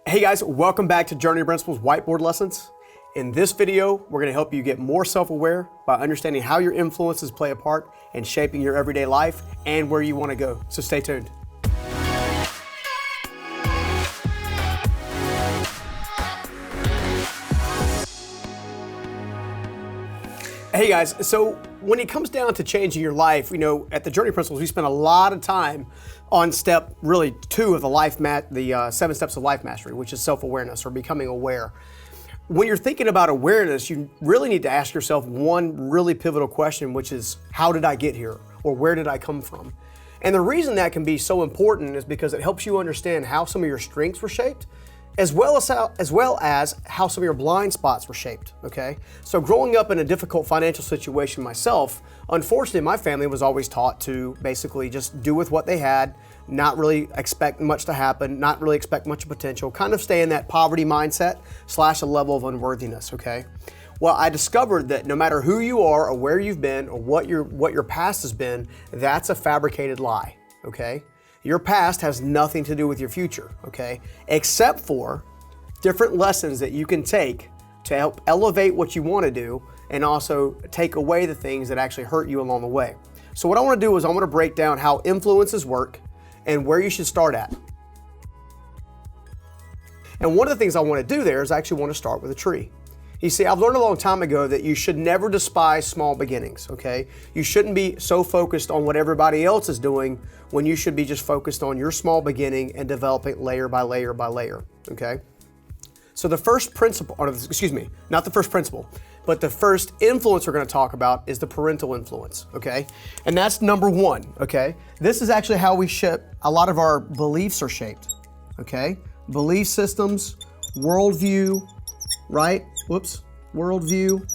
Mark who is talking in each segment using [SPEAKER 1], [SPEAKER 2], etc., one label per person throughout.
[SPEAKER 1] Hey guys, welcome back to Journey Principles Whiteboard Lessons. In this video, we're going to help you get more self-aware by understanding how your influences play a part in shaping your everyday life and where you want to go. So stay tuned. Hey guys, so when it comes down to changing your life, at the Journey Principles, we spend a lot of time on step really 2 of the 7 steps of life mastery, which is self-awareness or becoming aware. When you're thinking about awareness, you really need to ask yourself one really pivotal question, which is, how did I get here? Or where did I come from? And the reason that can be so important is because it helps you understand how some of your strengths were shaped, as well as how some of your blind spots were shaped, okay? So growing up in a difficult financial situation myself, unfortunately, my family was always taught to basically just do with what they had, not really expect much to happen, not really expect much potential, kind of stay in that poverty mindset / a level of unworthiness, okay? Well, I discovered that no matter who you are or where you've been or what your past has been, that's a fabricated lie, okay? Your past has nothing to do with your future, okay? Except for different lessons that you can take to help elevate what you want to do and also take away the things that actually hurt you along the way. So what I want to do is I want to break down how influences work and where you should start at. And one of the things I want to do there is I actually want to start with a tree. You see, I've learned a long time ago that you should never despise small beginnings, okay? You shouldn't be so focused on what everybody else is doing when you should be just focused on your small beginning and developing layer by layer by layer, okay? So the first principle, not the first principle, but the first influence we're going to talk about is the parental influence, okay? And that's number 1, okay? This is actually how a lot of our beliefs are shaped, okay? Belief systems, worldview, right? Worldview,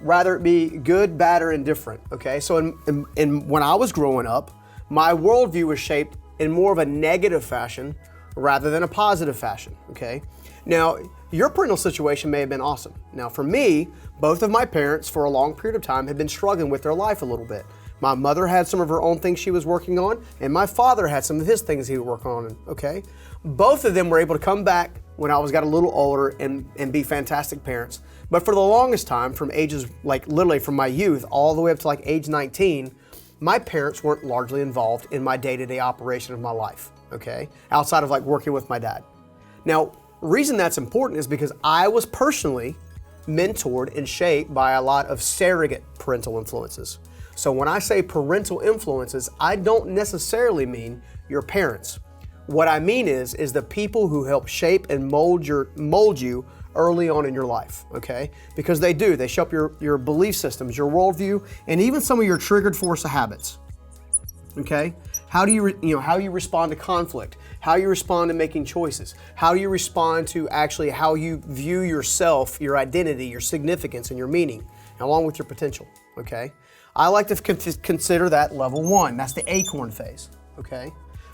[SPEAKER 1] rather it be good, bad, or indifferent, okay? So when I was growing up, my worldview was shaped in more of a negative fashion rather than a positive fashion, okay? Now, your parental situation may have been awesome. Now, for me, both of my parents for a long period of time had been struggling with their life a little bit. My mother had some of her own things she was working on, and my father had some of his things he was working on, okay? Both of them were able to come back when I got a little older and be fantastic parents. But for the longest time, from ages, literally from my youth all the way up to age 19, my parents weren't largely involved in my day-to-day operation of my life, okay? Outside of working with my dad. Now, the reason that's important is because I was personally mentored and shaped by a lot of surrogate parental influences. So when I say parental influences, I don't necessarily mean your parents. What I mean is the people who help shape and mold you early on in your life, okay? Because they do. They shape your belief systems, your worldview, and even some of your triggered force of habits, okay? How do you respond to conflict? How you respond to making choices? How you respond to actually how you view yourself, your identity, your significance, and your meaning, along with your potential, okay? I like to consider that level 1. That's the acorn phase, okay?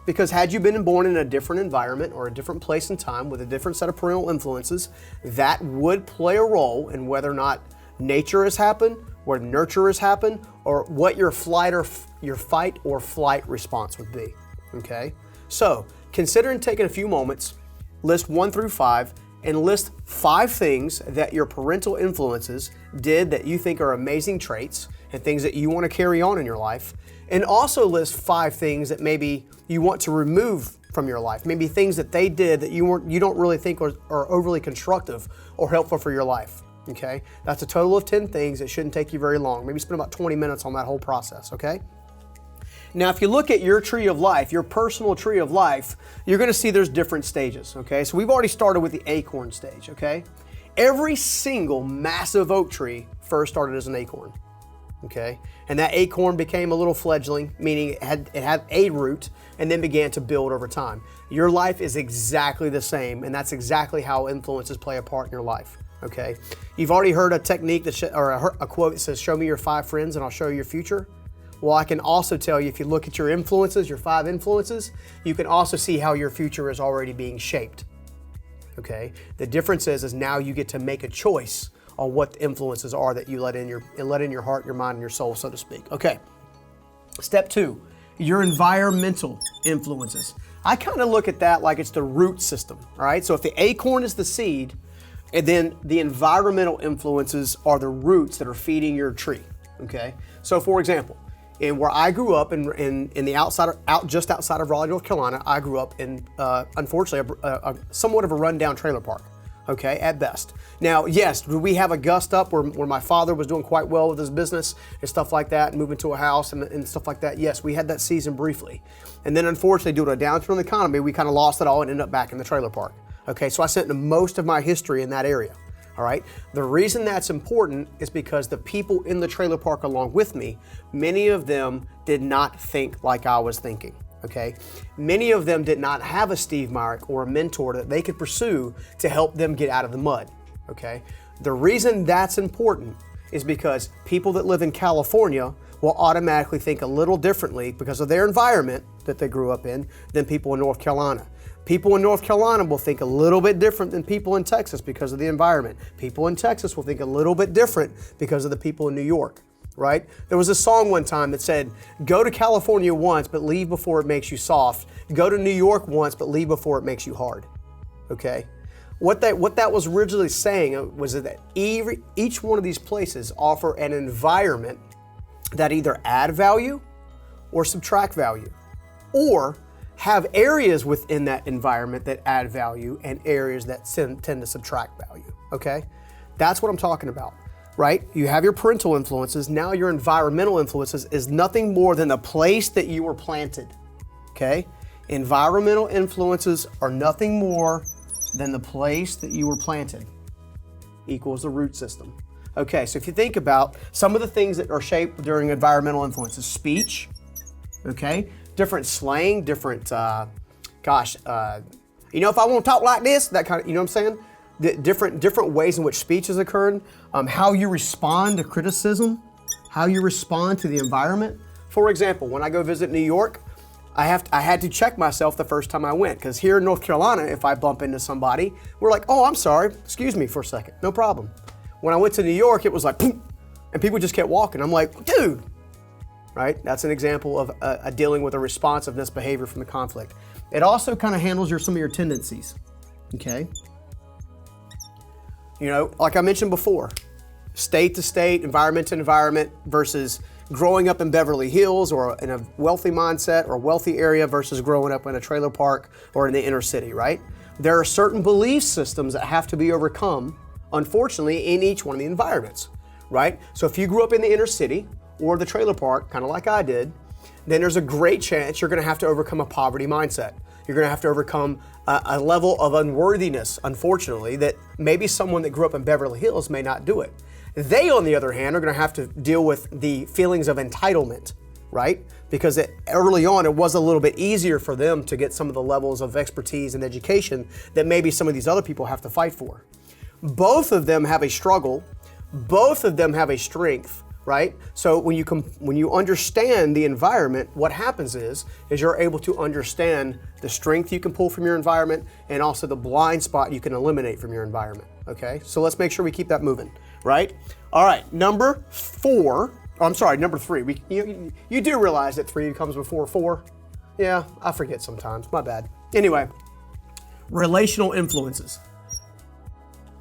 [SPEAKER 1] Because had you been born in a different environment or a different place and time with a different set of parental influences, that would play a role in whether or not nature has happened, where nurture has happened, or what your fight or flight response would be, okay? So consider taking a few moments, list 1 through 5, and list 5 things that your parental influences did that you think are amazing traits and things that you want to carry on in your life. And also list 5 things that maybe you want to remove from your life. Maybe things that they did that you don't really think are overly constructive or helpful for your life, okay? That's a total of 10 things. It shouldn't take you very long. Maybe spend about 20 minutes on that whole process, okay? Now, if you look at your tree of life, your personal tree of life, you're going to see there's different stages, okay? So we've already started with the acorn stage, okay? Every single massive oak tree first started as an acorn, okay? And that acorn became a little fledgling, meaning it had a root and then began to build over time. Your life is exactly the same, and that's exactly how influences play a part in your life, okay? You've already heard a technique or a quote that says, "Show me your 5 friends and I'll show you your future." Well, I can also tell you, if you look at your influences, your 5 influences, you can also see how your future is already being shaped, okay? The difference is now you get to make a choice on what the influences are that you let in your heart, your mind, and your soul, so to speak. Okay. Step 2, your environmental influences. I kind of look at that like it's the root system, all right? So if the acorn is the seed, and then the environmental influences are the roots that are feeding your tree, okay? So for example, in where I grew up in the just outside of Raleigh, North Carolina, I grew up in, unfortunately, somewhat of a rundown trailer park, okay, at best. Now, yes, did we have a gust up where my father was doing quite well with his business and stuff like that, and moving to a house and stuff like that? Yes, we had that season briefly. And then unfortunately, due to a downturn in the economy, we kind of lost it all and ended up back in the trailer park. Okay, so I spent most of my history in that area. All right. The reason that's important is because the people in the trailer park along with me, many of them did not think like I was thinking. Okay. Many of them did not have a Steve Myrick or a mentor that they could pursue to help them get out of the mud. Okay. The reason that's important is because people that live in California will automatically think a little differently because of their environment that they grew up in than people in North Carolina. People in North Carolina will think a little bit different than people in Texas because of the environment. People in Texas will think a little bit different because of the people in New York, right? There was a song one time that said, go to California once, but leave before it makes you soft. Go to New York once, but leave before it makes you hard, okay? What that was originally saying was that each one of these places offer an environment that either add value or subtract value, or have areas within that environment that add value and areas that tend to subtract value, okay? That's what I'm talking about, right? You have your parental influences. Now your environmental influences is nothing more than the place that you were planted, okay? Environmental influences are nothing more than the place that you were planted equals the root system. Okay, so if you think about some of the things that are shaped during environmental influences, speech, okay? Different slang, different, if I want to talk like this, that kind of, you know what I'm saying? The different ways in which speech is occurring, how you respond to criticism, how you respond to the environment. For example, when I go visit New York, I had to check myself the first time I went, because here in North Carolina, if I bump into somebody, we're like, oh, I'm sorry, excuse me for a second, no problem. When I went to New York, it was like, boom, and people just kept walking. I'm like, dude. Right? That's an example of dealing with a responsiveness behavior from the conflict. It also kind of handles some of your tendencies, okay? You know, like I mentioned before, state to state, environment to environment versus growing up in Beverly Hills or in a wealthy mindset or wealthy area versus growing up in a trailer park or in the inner city, right? There are certain belief systems that have to be overcome, unfortunately, in each one of the environments, right? So if you grew up in the inner city, or the trailer park, kind of like I did, then there's a great chance you're going to have to overcome a poverty mindset. You're going to have to overcome a level of unworthiness, unfortunately, that maybe someone that grew up in Beverly Hills may not do it. They, on the other hand, are going to have to deal with the feelings of entitlement, right? Because early on, it was a little bit easier for them to get some of the levels of expertise and education that maybe some of these other people have to fight for. Both of them have a struggle. Both of them have a strength. Right? So when you understand the environment, what happens is you're able to understand the strength you can pull from your environment and also the blind spot you can eliminate from your environment. Okay? So let's make sure we keep that moving, right? All right, number three. You do realize that 3 comes before 4? Yeah, I forget sometimes, my bad. Anyway, relational influences.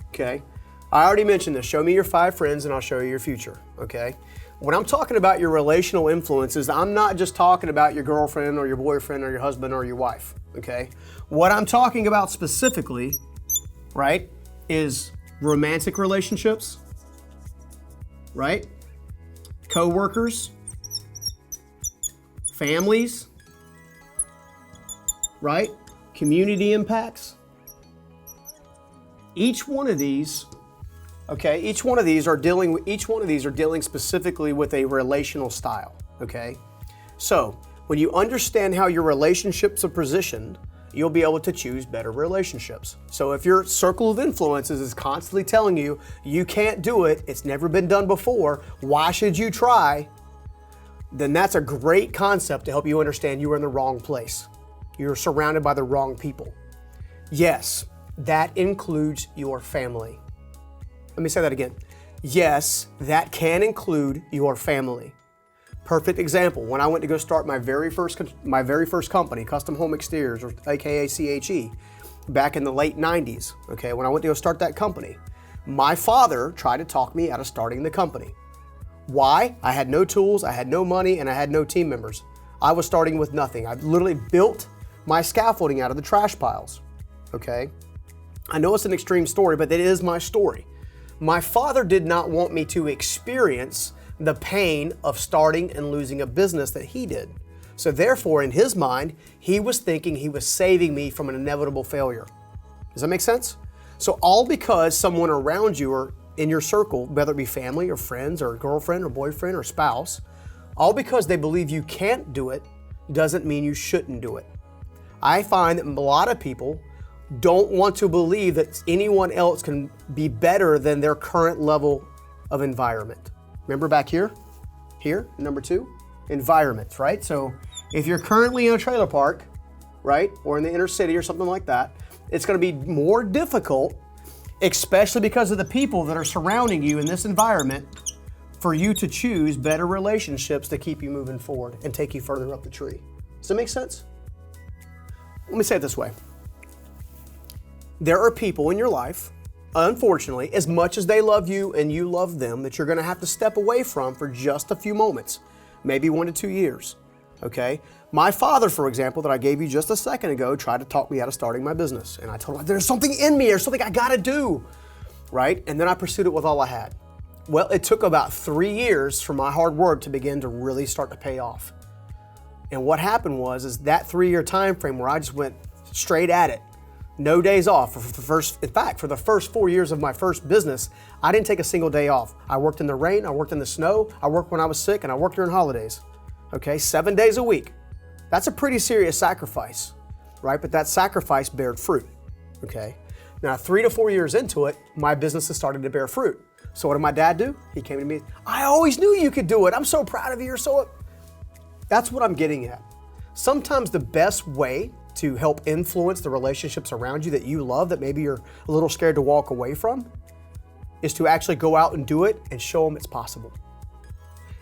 [SPEAKER 1] Okay? I already mentioned this. Show me your 5 friends and I'll show you your future, okay? When I'm talking about your relational influences, I'm not just talking about your girlfriend or your boyfriend or your husband or your wife, okay? What I'm talking about specifically, right, is romantic relationships, right? Co-workers, families, right? Community impacts. Each one of these are dealing specifically with a relational style, okay? So, when you understand how your relationships are positioned, you'll be able to choose better relationships. So if your circle of influences is constantly telling you, you can't do it, it's never been done before, why should you try? Then that's a great concept to help you understand you are in the wrong place. You're surrounded by the wrong people. Yes, that includes your family. Let me say that again. Yes, that can include your family. Perfect example. When I went to go start my very first company, Custom Home Exteriors, or AKA CHE, back in the late 90s, okay, when I went to go start that company, my father tried to talk me out of starting the company. Why? I had no tools, I had no money, and I had no team members. I was starting with nothing. I literally built my scaffolding out of the trash piles, okay? I know it's an extreme story, but that is my story. My father did not want me to experience the pain of starting and losing a business that he did. So therefore, in his mind, he was thinking he was saving me from an inevitable failure. Does that make sense? So all because someone around you or in your circle, whether it be family or friends or girlfriend or boyfriend or spouse, all because they believe you can't do it doesn't mean you shouldn't do it. I find that a lot of people don't want to believe that anyone else can be better than their current level of environment. Remember back here, number 2, environments, right? So if you're currently in a trailer park, right, or in the inner city or something like that, it's going to be more difficult, especially because of the people that are surrounding you in this environment, for you to choose better relationships to keep you moving forward and take you further up the tree. Does that make sense? Let me say it this way. There are people in your life, unfortunately, as much as they love you and you love them, that you're going to have to step away from for just a few moments, maybe 1 to 2 years, okay? My father, for example, that I gave you just a second ago, tried to talk me out of starting my business. And I told him, there's something in me, there's something I got to do, right? And then I pursued it with all I had. Well, it took about 3 years for my hard work to begin to really start to pay off. And what happened was that 3-year time frame where I just went straight at it, no days off. For the first 4 years of my first business, I didn't take a single day off. I worked in the rain, I worked in the snow, I worked when I was sick, and I worked during holidays. Okay, 7 days a week. That's a pretty serious sacrifice, right? But that sacrifice bared fruit, okay? Now, 3 to 4 years into it, my business has started to bear fruit. So what did my dad do? He came to me, I always knew you could do it. I'm so proud of you. That's what I'm getting at. Sometimes the best way to help influence the relationships around you that you love, that maybe you're a little scared to walk away from, is to actually go out and do it and show them it's possible.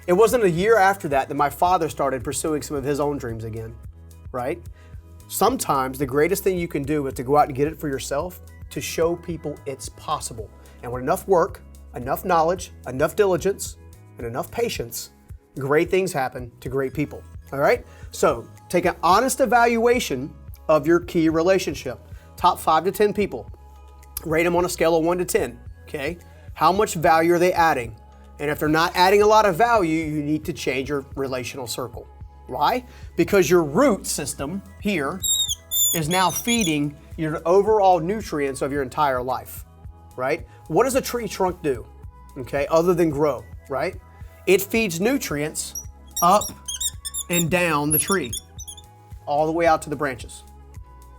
[SPEAKER 1] It wasn't a year after that my father started pursuing some of his own dreams again, right? Sometimes the greatest thing you can do is to go out and get it for yourself, to show people it's possible. And with enough work, enough knowledge, enough diligence, and enough patience, great things happen to great people, all right? So take an honest evaluation of your key relationship. Top 5 to 10 people. Rate them on a scale of 1 to 10, okay? How much value are they adding? And if they're not adding a lot of value, you need to change your relational circle. Why? Because your root system here is now feeding your overall nutrients of your entire life, right? What does a tree trunk do, okay, other than grow, right? It feeds nutrients up and down the tree, all the way out to the branches.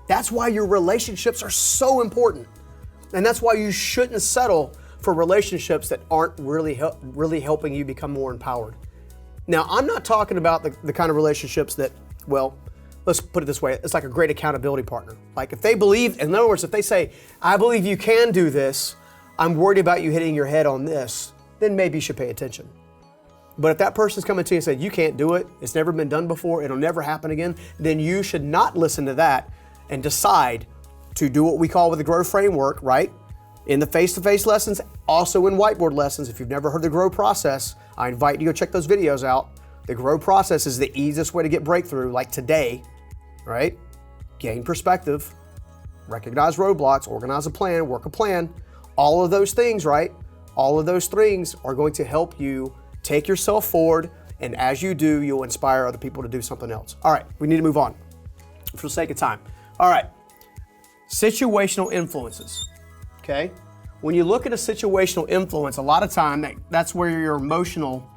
[SPEAKER 1] That's why your relationships are so important. And that's why you shouldn't settle for relationships that aren't really helping you become more empowered. Now, I'm not talking about the kind of relationships that, well, let's put it this way, it's like a great accountability partner. Like if they believe, in other words, if they say, I believe you can do this, I'm worried about you hitting your head on this, then maybe you should pay attention. But if that person's coming to you and said, you can't do it, it's never been done before, it'll never happen again, then you should not listen to that and decide to do what we call with the GROW framework, right? In the face-to-face lessons, also in whiteboard lessons. If you've never heard the GROW process, I invite you to go check those videos out. The GROW process is the easiest way to get breakthrough, like today, right? Gain perspective, recognize roadblocks, organize a plan, work a plan. All of those things, right? All of those things are going to help you take yourself forward, and as you do, you'll inspire other people to do something else. All right, we need to move on for the sake of time. All right, situational influences, okay? When you look at a situational influence, a lot of time that's where your emotional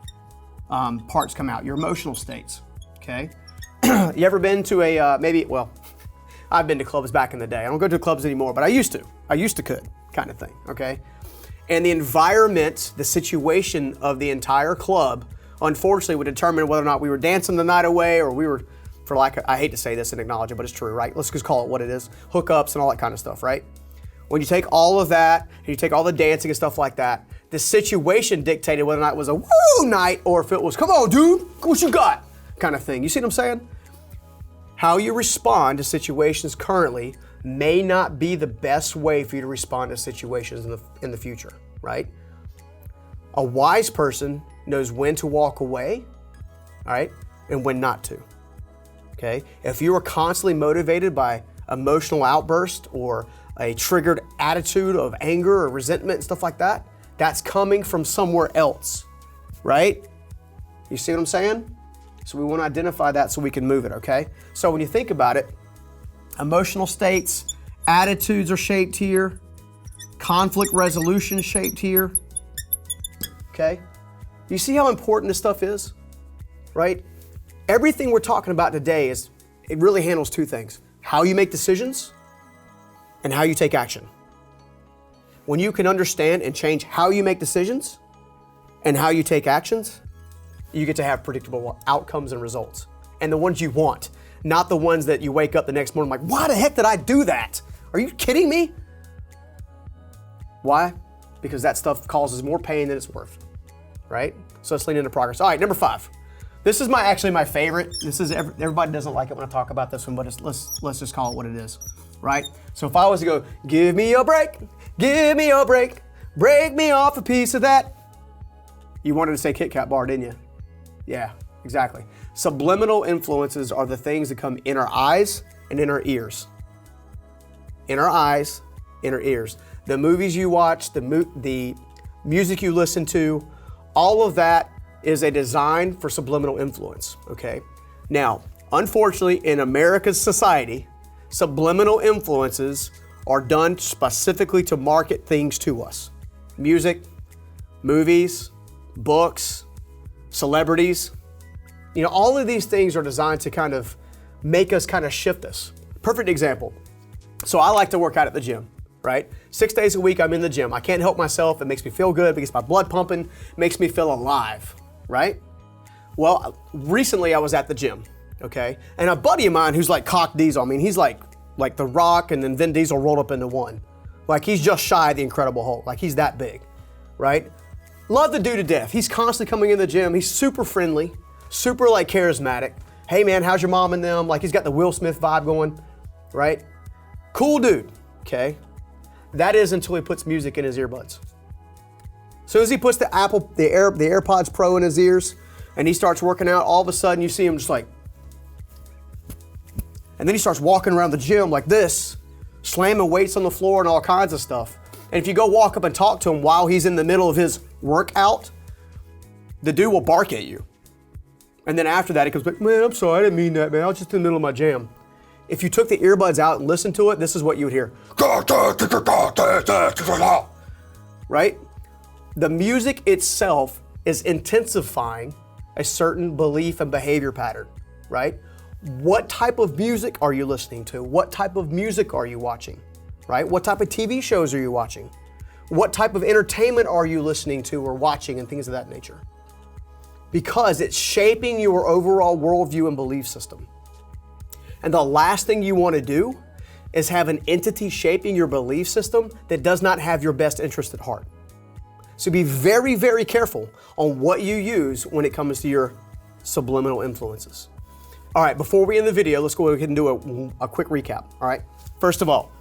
[SPEAKER 1] parts come out, your emotional states, okay? You ever been to I've been to clubs back in the day. I don't go to clubs anymore, but I used to could, kind of thing, okay? And the environment, the situation of the entire club, unfortunately, would determine whether or not we were dancing the night away or we were, I hate to say this and acknowledge it, but it's true, right? Let's just call it what it is, hookups and all that kind of stuff, right? When you take all of that, and you take all the dancing and stuff like that, The situation dictated whether or not it was a woo night or if it was, come on, dude, what you got? Kind of thing. You see what I'm saying? How you respond to situations currently may not be the best way for you to respond to situations in the future, right? A wise person knows when to walk away, all right, and when not to, okay? If you are constantly motivated by emotional outburst or a triggered attitude of anger or resentment and stuff like that, that's coming from somewhere else, right? You see what I'm saying? So we want to identify that so we can move it, okay? So when you think about it, emotional states, attitudes are shaped here, conflict resolution is shaped here, okay? You see how important this stuff is, right? Everything we're talking about today it really handles two things: how you make decisions and how you take action. When you can understand and change how you make decisions and how you take actions, you get to have predictable outcomes and results. And the ones you want, not the ones that you wake up the next morning like, why the heck did I do that? Are you kidding me? Why? Because that stuff causes more pain than it's worth, right? So let's lean into progress. All right, number 5. This is actually my favorite. This is everybody doesn't like it when I talk about this one, but let's just call it what it is, right? So if I was to go, give me a break, break me off a piece of that. You wanted to say Kit Kat bar, didn't you? Yeah, exactly. Subliminal influences are the things that come in our eyes and in our ears. In our eyes, in our ears. The movies you watch, the music you listen to, all of that is a design for subliminal influence, okay? Now, unfortunately, in America's society, subliminal influences are done specifically to market things to us. Music, movies, books, celebrities. You know, all of these things are designed to kind of make us kind of shift us. Perfect example. So I like to work out at the gym, right? 6 days a week I'm in the gym. I can't help myself. It makes me feel good because my blood pumping makes me feel alive, right? Well, recently I was at the gym, okay? And a buddy of mine who's like cock diesel, I mean, he's like The Rock and then Vin Diesel rolled up into one. Like he's just shy of the Incredible Hulk. Like he's that big, right? Love the dude to death. He's constantly coming in the gym. He's super friendly, super like charismatic. Hey man, how's your mom and them? Like he's got the Will Smith vibe going, right? Cool dude, okay? That is until he puts music in his earbuds. As soon as he puts the AirPods Pro in his ears and he starts working out, all of a sudden you see him just like, and then he starts walking around the gym like this, slamming weights on the floor and all kinds of stuff. And if you go walk up and talk to him while he's in the middle of his workout, the dude will bark at you. And then after that, he comes back, man, I'm sorry, I didn't mean that, man. I was just in the middle of my jam. If you took the earbuds out and listened to it, this is what you would hear. Right? The music itself is intensifying a certain belief and behavior pattern, right? What type of music are you listening to? What type of music are you watching, right? What type of TV shows are you watching? What type of entertainment are you listening to or watching and things of that nature? Because it's shaping your overall worldview and belief system. And the last thing you want to do is have an entity shaping your belief system that does not have your best interest at heart. So be very, very careful on what you use when it comes to your subliminal influences. All right, before we end the video, let's go ahead and do a quick recap, all right? First of all,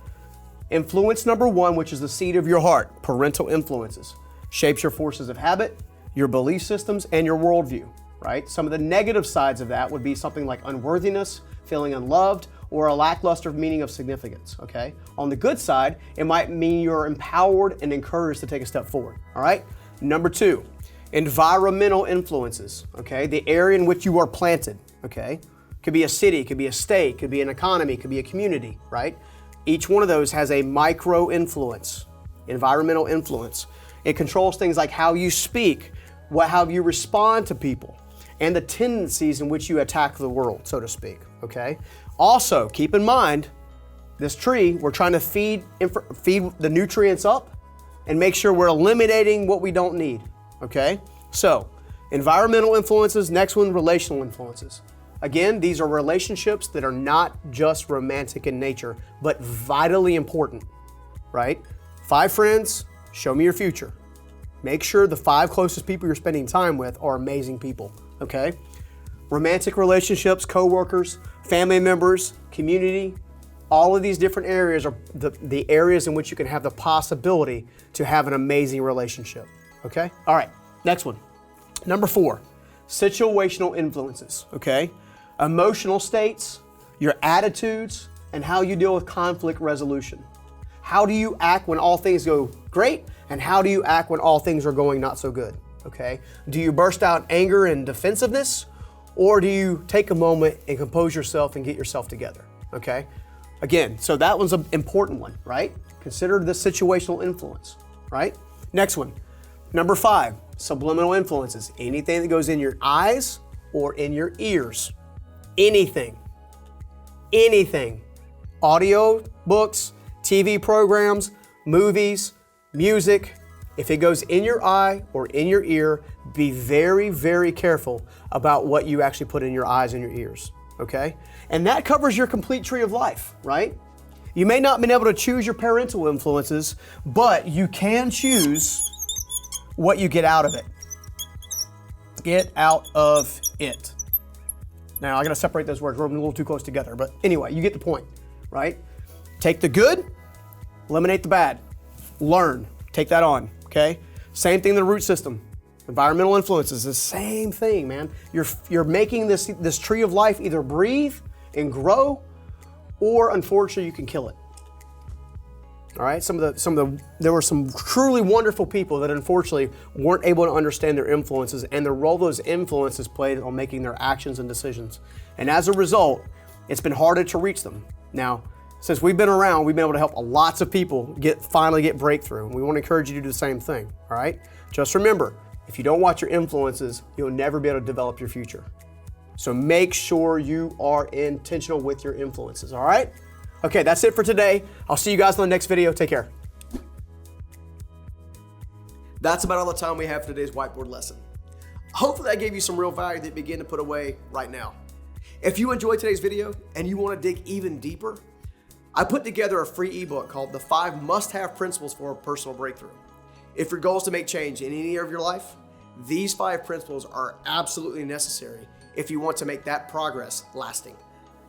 [SPEAKER 1] influence number 1, which is the seed of your heart, parental influences, shapes your forces of habit, your belief systems, and your worldview, right? Some of the negative sides of that would be something like unworthiness, feeling unloved, or a lackluster meaning of significance, okay? On the good side, it might mean you're empowered and encouraged to take a step forward, all right? Number 2, environmental influences, okay? The area in which you are planted, okay? Could be a city, could be a state, could be an economy, could be a community, right? Each one of those has a micro influence, environmental influence. It controls things like how you speak, how you respond to people, and the tendencies in which you attack the world, so to speak, okay? Also, keep in mind, this tree, we're trying to feed the nutrients up and make sure we're eliminating what we don't need, okay? So, environmental influences, next one, relational influences. Again, these are relationships that are not just romantic in nature, but vitally important, right? 5 friends, show me your future. Make sure the 5 closest people you're spending time with are amazing people, okay? Romantic relationships, coworkers, family members, community, all of these different areas are the areas in which you can have the possibility to have an amazing relationship, okay? All right, next one. Number 4, situational influences, okay? Emotional states, your attitudes, and how you deal with conflict resolution. How do you act when all things go great, and how do you act when all things are going not so good, okay? Do you burst out in anger and defensiveness, or do you take a moment and compose yourself and get yourself together, okay? Again, so that one's an important one, right? Consider the situational influence, right? Next one, number 5, subliminal influences. Anything that goes in your eyes or in your ears. Anything. Audio, books, TV programs, movies, music. If it goes in your eye or in your ear, be very, very careful about what you actually put in your eyes and your ears, okay? And that covers your complete tree of life, right? You may not have been able to choose your parental influences, but you can choose what you get out of it. Get out of it. Now, I gotta separate those words. We're a little too close together, but anyway, you get the point, right? Take the good, eliminate the bad. Learn, take that on, okay? Same thing in the root system. Environmental influences, the same thing, man. You're making this tree of life either breathe and grow, or unfortunately you can kill it. All right, there were some truly wonderful people that unfortunately weren't able to understand their influences and the role those influences played on making their actions and decisions. And as a result, it's been harder to reach them. Now, since we've been around, we've been able to help lots of people finally get breakthrough. And we want to encourage you to do the same thing, all right? Just remember, if you don't watch your influences, you'll never be able to develop your future. So make sure you are intentional with your influences, all right? Okay, that's it for today. I'll see you guys in the next video. Take care. That's about all the time we have for today's whiteboard lesson. Hopefully that gave you some real value that you begin to put away right now. If you enjoyed today's video and you want to dig even deeper, I put together a free ebook called The 5 Must-Have Principles for a Personal Breakthrough. If your goal is to make change in any area of your life, these 5 principles are absolutely necessary if you want to make that progress lasting.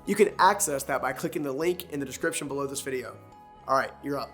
[SPEAKER 1] You can access that by clicking the link in the description below this video. All right, you're up.